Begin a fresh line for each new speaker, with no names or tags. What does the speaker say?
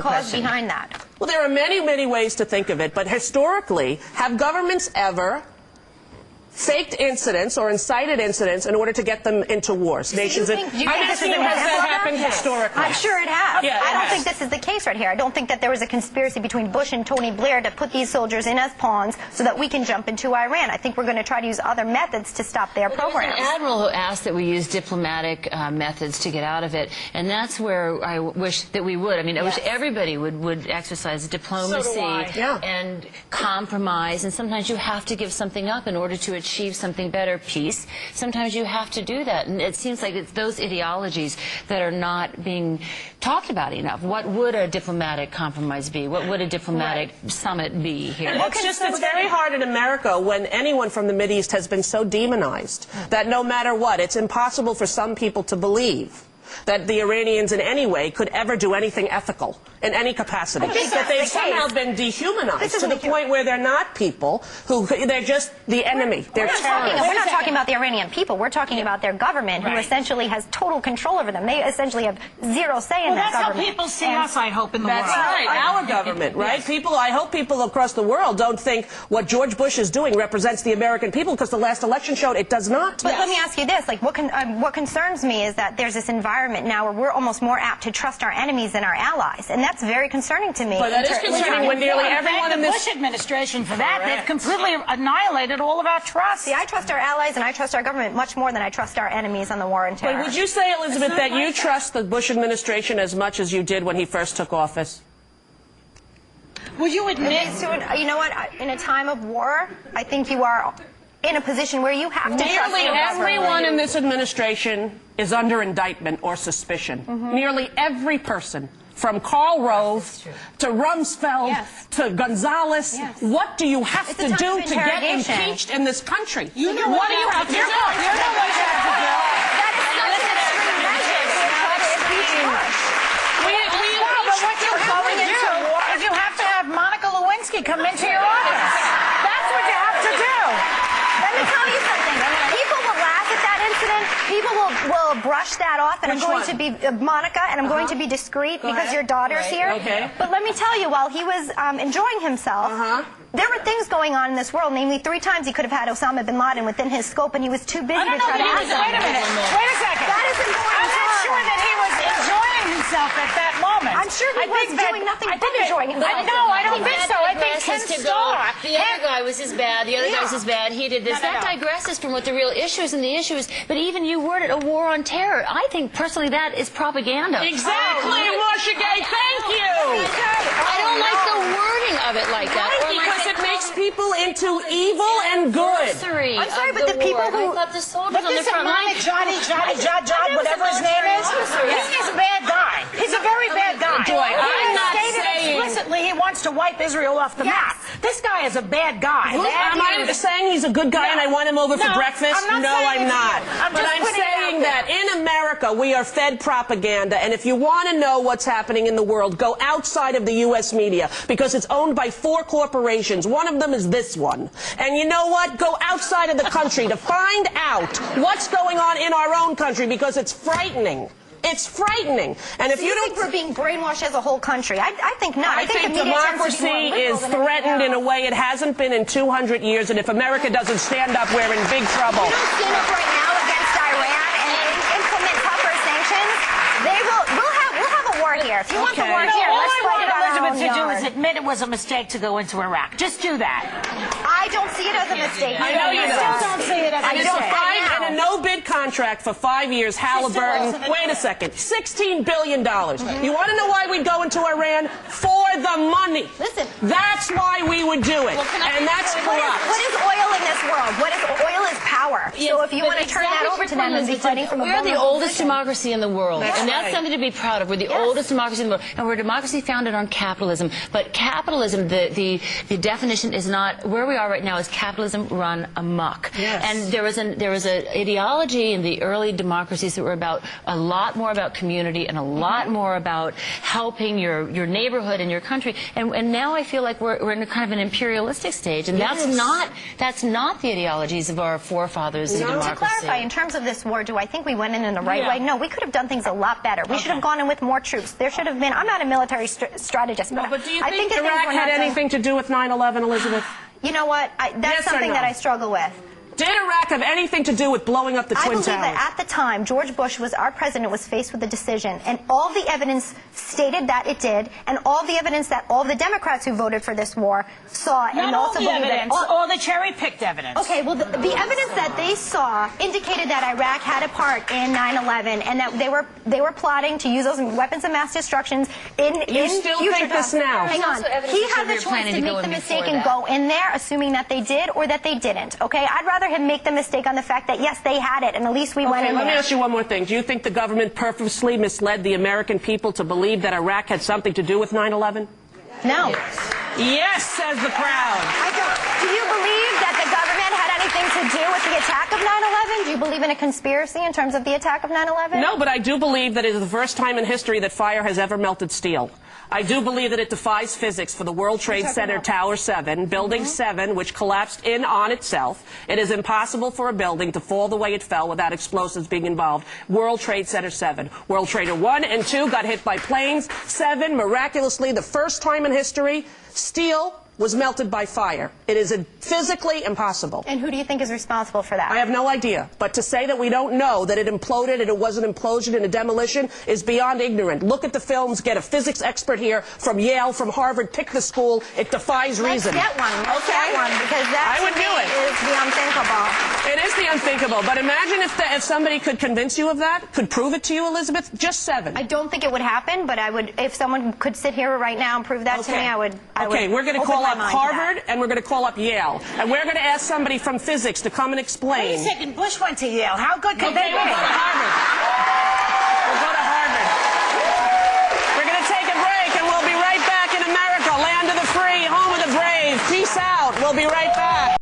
cause behind that?
Well, there are many, many ways to think of it, but historically, have governments ever faked incidents or incited incidents in order to get them into wars? Nations.
Do you think
Has that happened historically?
I'm sure it has.
Yeah,
I don't think this is the case right here. I don't think that there was a conspiracy between Bush and Tony Blair to put these soldiers in as pawns so that we can jump into Iran. I think we're going to try to use other methods to stop their programs.
There's an admiral who asked that we use diplomatic methods to get out of it, and that's where I wish that we would. I mean, I wish everybody would exercise diplomacy and compromise, and sometimes you have to give something up in order to achieve something better, peace. Sometimes you have to do that, and it seems like it's those ideologies that are not being talked about enough. What would a diplomatic compromise be? What would a diplomatic summit be here?
It's very hard in America when anyone from the Mideast has been so demonized that no matter what, it's impossible for some people to believe that the Iranians in any way could ever do anything ethical in any capacity. That they've somehow been dehumanized to the point where they're not people who, they're just the enemy. They're terrorists.
We're not talking about the Iranian people. We're talking about their government, who essentially has total control over them. They essentially have zero say in that government.
That's how people see us, I hope, in the world.
That's right, our government, right? People, I hope people across the world don't think what George Bush is doing represents the American people, because the last election showed it does not.
But let me ask you this, like, what concerns me is that there's this environment now where we're almost more apt to trust our enemies than our allies, and that's very concerning to me.
But that is concerning when nearly everyone in this
Bush administration for that. They've completely annihilated all of our trust.
See, I trust our allies and I trust our government much more than I trust our enemies on the war on terror.
Wait, would you say, Elizabeth, that you trust the Bush administration as much as you did when he first took office?
Will you admit?
You know what? In a time of war, I think you are in a position where you have to trust
Nearly everyone in this administration is under indictment or suspicion. Nearly every person, from Karl Rove to Rumsfeld to Gonzalez. What do you have to do to get impeached in this country? What do you have to do?
You know what you have to do.
That is such an extreme measure to try to impeach Bush.
But what you're going into war is you have to have Monica Lewinsky come into your office. That's what you have to do.
Let me tell you something. People will laugh at that incident. People will brush that off, and I'm going to be Monica, and I'm going to be discreet because your daughter's here.
Okay.
But let me tell you, while he was enjoying himself, there were things going on in this world. Namely, 3 times he could have had Osama bin Laden within his scope, and he was too busy to try to ask
Wait a minute. Wait a second.
That is important.
I'm not sure that he was enjoying himself at that moment.
I'm sure he was doing nothing but enjoying himself.
No, I don't think so. I think Ken Starr.
The other guy was as bad. The other guy was as bad. He did this. That digresses from what the real issue is, and the issue is. But even you worded a war on terror. I think personally that is propaganda.
Exactly, Russiagate. Thank you.
I don't like the wording of it like that.
Because it makes people into evil and good.
I'm sorry, but the people who...
I thought the soldiers on the
This
front line.
Johnny, whatever his name is, he's a bad guy. He's a very bad guy.
I'm not
stated
saying...
explicitly he wants to wipe Israel off the map. This guy is a bad guy.
Am I saying he's a good guy and I want him over for breakfast?
I'm not.
But I'm saying that in America we are fed propaganda, and if you want to know what's happening in the world, go outside of the U.S. media, because it's owned by 4 corporations. One of them is this one. And you know what? Go outside of the country to find out what's going on in our own country, because it's frightening. It's frightening. And if you don't
think we're being brainwashed as a whole country, I think not.
I think democracy is threatened in a way it hasn't been in 200 years, and if America doesn't stand up, we're in big trouble.
You don't stand up right now against Iran and implement tougher sanctions, we'll have a war here. If you want the war here, let's fight it out our own
Elizabeth to do
yard.
is admit it was a mistake to go into Iraq. Just do that.
I don't see it as a mistake.
I know you
still don't see it as a mistake.
In a no-bid contract for 5 years, Halliburton, wait a second, $16 billion. You want to know why we'd go into Iran? For the money.
Listen.
That's why we would do it. And that's corrupt.
What is oil in this world? Oil is power. So if you want to turn that over to them and be fighting from a
We're the oldest democracy in the world, and that's something to be proud of. We're the oldest democracy in the world, and we're a democracy founded on capitalism. But capitalism, the definition is not where we are right now. Is capitalism run amok? And there was an ideology in the early democracies that were about a lot more about community and a lot more about helping your neighborhood and your country. And now I feel like we're in a kind of an imperialistic stage, and that's not the ideologies of our forefathers. forefathers in
To
democracy.
clarify, in terms of this war, do I think we went in the right way? No, we could have done things a lot better. We should have gone in with more troops. There should have been. I'm not a military strategist,
But do you
I
think
that things
Iraq
were
had
not done-
anything to do with 9/11, Elizabeth?
You know what? That's
Yes or
something
no?
that I struggle with.
Did Iraq have anything to do with blowing up the
I
Twin
believe
Towers?
that at the time, George Bush was our president, was faced with a decision, and all the evidence stated that it did, and all the evidence that all the Democrats who voted for this war saw,
Not
and
all
also
the
believe
evidence,
that
all the cherry-picked evidence.
Okay, well, the evidence that they saw indicated that Iraq had a part in 9/11, and that they were plotting to use those weapons of mass destruction in
You still
future
think this
times.
now?
Hang on.
There's also evidence
He
that
had
they
the
were
choice
planning
to
to
make
go
the
in
mistake
before
and
that.
go in there, assuming that they did or that they didn't. Okay, I'd rather him make the mistake on the fact that yes, they had it, and at least we went in
Let me
there.
ask you one more thing. Do you think the government purposely misled the American people to believe that Iraq had something to do with 9/11?
No.
Yes, says the crowd.
I don't. Do you believe that the government had anything to do with the attack of 9/11? Do you believe in a conspiracy in terms of the attack of 9/11?
No, but I do believe that it is the first time in history that fire has ever melted steel. I do believe that it defies physics for the World Trade Center Tower 7, Building 7, which collapsed in on itself. It is impossible for a building to fall the way it fell without explosives being involved. World Trade Center 7. World Trader 1 and 2 got hit by planes. 7, miraculously, the first time in history, steel was melted by fire. It is physically impossible.
And who do you think is responsible for that?
I have no idea. But to say that we don't know that it imploded and it was an implosion and a demolition is beyond ignorant. Look at the films. Get a physics expert here from Yale, from Harvard. Pick the school. It defies reason.
Let's get one. Let's
Okay.
get one, because that
I would
to me
do it.
is the unthinkable.
It is the unthinkable. But imagine if somebody could convince you of that, could prove it to you, Elizabeth. Just 7.
I don't think it would happen, but I would. If someone could sit here right now and prove that to me, I would.
Okay, we're going to call up Harvard and we're going to call up Yale. And we're going to ask somebody from physics to come and explain.
Wait a second, Bush went to Yale. How good could
Okay,
they
we'll
be?
go to Harvard. We'll go to Harvard. We're going to take a break and we'll be right back in America, land of the free, home of the brave. Peace out. We'll be right back.